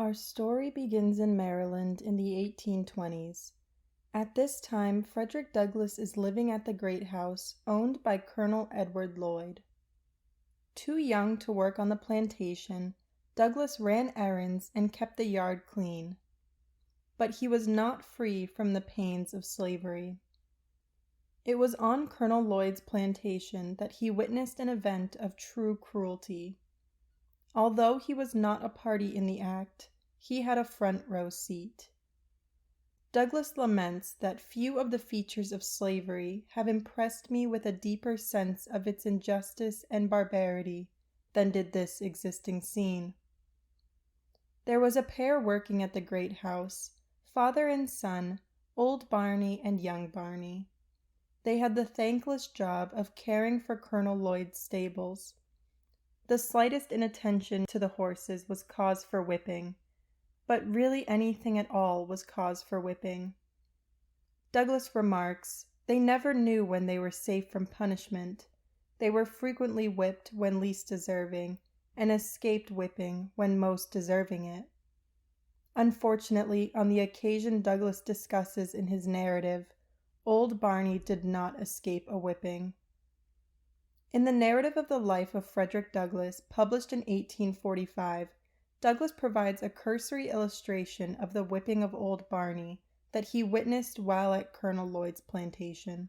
Our story begins in Maryland in the 1820s. At this time, Frederick Douglass is living at the great house owned by Colonel Edward Lloyd. Too young to work on the plantation, Douglass ran errands and kept the yard clean. But he was not free from the pains of slavery. It was on Colonel Lloyd's plantation that he witnessed an event of true cruelty. Although he was not a party in the act, he had a front row seat. Douglass laments that few of the features of slavery have impressed me with a deeper sense of its injustice and barbarity than did this existing scene. There was a pair working at the great house, father and son, old Barney and young Barney. They had the thankless job of caring for Colonel Lloyd's stables. The slightest inattention to the horses was cause for whipping, but really anything at all was cause for whipping. Douglass remarks, "They never knew when they were safe from punishment. They were frequently whipped when least deserving, and escaped whipping when most deserving it." Unfortunately, on the occasion Douglass discusses in his narrative, old Barney did not escape a whipping. In the narrative of the life of Frederick Douglass, published in 1845, Douglass provides a cursory illustration of the whipping of old Barney that he witnessed while at Colonel Lloyd's plantation.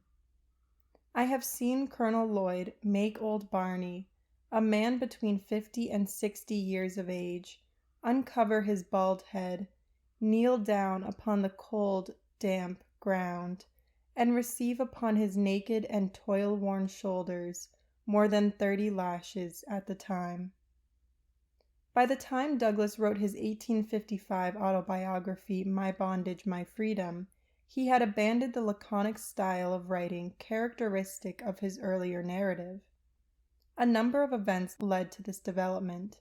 "I have seen Colonel Lloyd make old Barney, a man between 50 and 60 years of age, uncover his bald head, kneel down upon the cold, damp ground, and receive upon his naked and toil-worn shoulders more than 30 lashes at the time." By the time Douglass wrote his 1855 autobiography, My Bondage, My Freedom, he had abandoned the laconic style of writing characteristic of his earlier narrative. A number of events led to this development.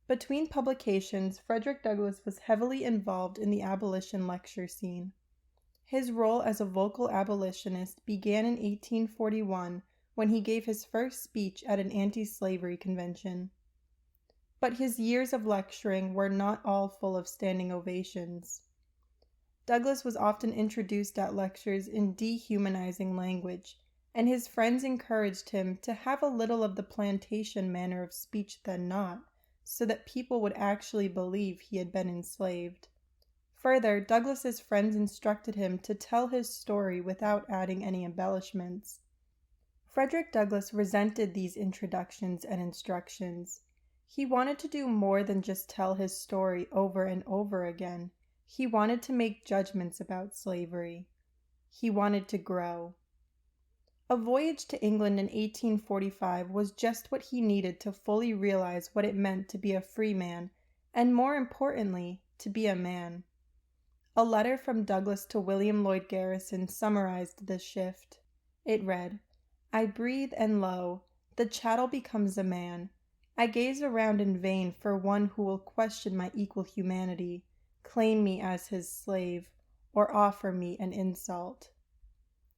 Between publications, Frederick Douglass was heavily involved in the abolition lecture scene. His role as a vocal abolitionist began in 1841 when he gave his first speech at an anti-slavery convention. But his years of lecturing were not all full of standing ovations. Douglass was often introduced at lectures in dehumanizing language, and his friends encouraged him to have a little of the plantation manner of speech than not, so that people would actually believe he had been enslaved. Further, Douglass's friends instructed him to tell his story without adding any embellishments. Frederick Douglass resented these introductions and instructions. He wanted to do more than just tell his story over and over again. He wanted to make judgments about slavery. He wanted to grow. A voyage to England in 1845 was just what he needed to fully realize what it meant to be a free man, and more importantly, to be a man. A letter from Douglass to William Lloyd Garrison summarized this shift. It read, "I breathe, and lo, the chattel becomes a man. I gaze around in vain for one who will question my equal humanity, claim me as his slave, or offer me an insult."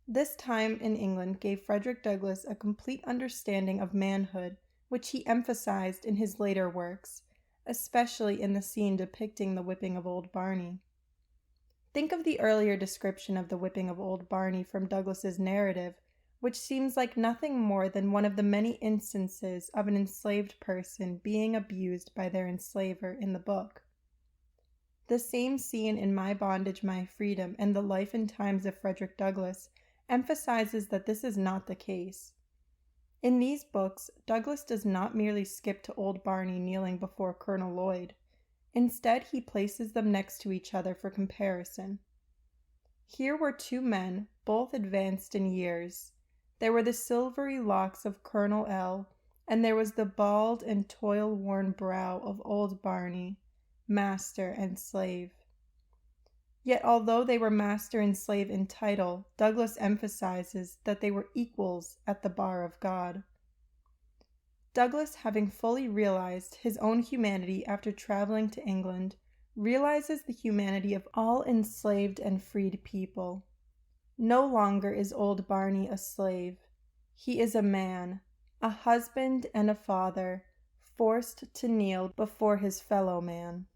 This time in England gave Frederick Douglass a complete understanding of manhood, which he emphasized in his later works, especially in the scene depicting the whipping of old Barney. Think of the earlier description of the whipping of old Barney from Douglass's narrative, which seems like nothing more than one of the many instances of an enslaved person being abused by their enslaver in the book. The same scene in My Bondage, My Freedom and the Life and Times of Frederick Douglass emphasizes that this is not the case. In these books, Douglass does not merely skip to old Barney kneeling before Colonel Lloyd. Instead, he places them next to each other for comparison. Here were two men, both advanced in years. There were the silvery locks of Colonel L., and there was the bald and toil-worn brow of old Barney, master and slave. Yet although they were master and slave in title, Douglass emphasizes that they were equals at the bar of God. Douglass, having fully realized his own humanity after traveling to England, realizes the humanity of all enslaved and freed people. No longer is old Barney a slave. He is a man, a husband and a father, forced to kneel before his fellow man.